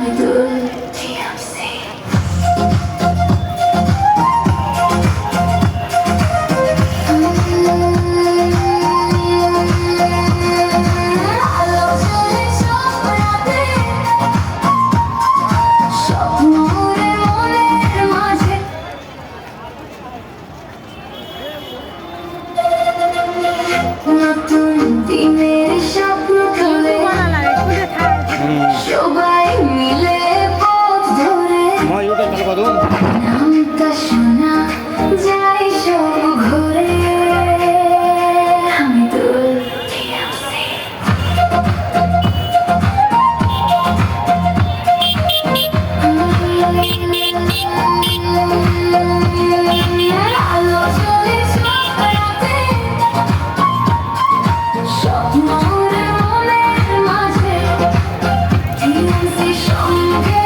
আমি দুলছি আমসি আলো জ্বলে সব রাতে স্বপ্ন ওরে মনের মাঝে নতুন দিনের স্বপ্ন তুলে সবাই মিলে পথ ধরে নামটা শোনা যায় সব ঘরে আমি দুলছি আমসি আলো জ্বলে সব রাতে স্বপ্ন ওরে মনের মাঝে আমসি সঙ্গে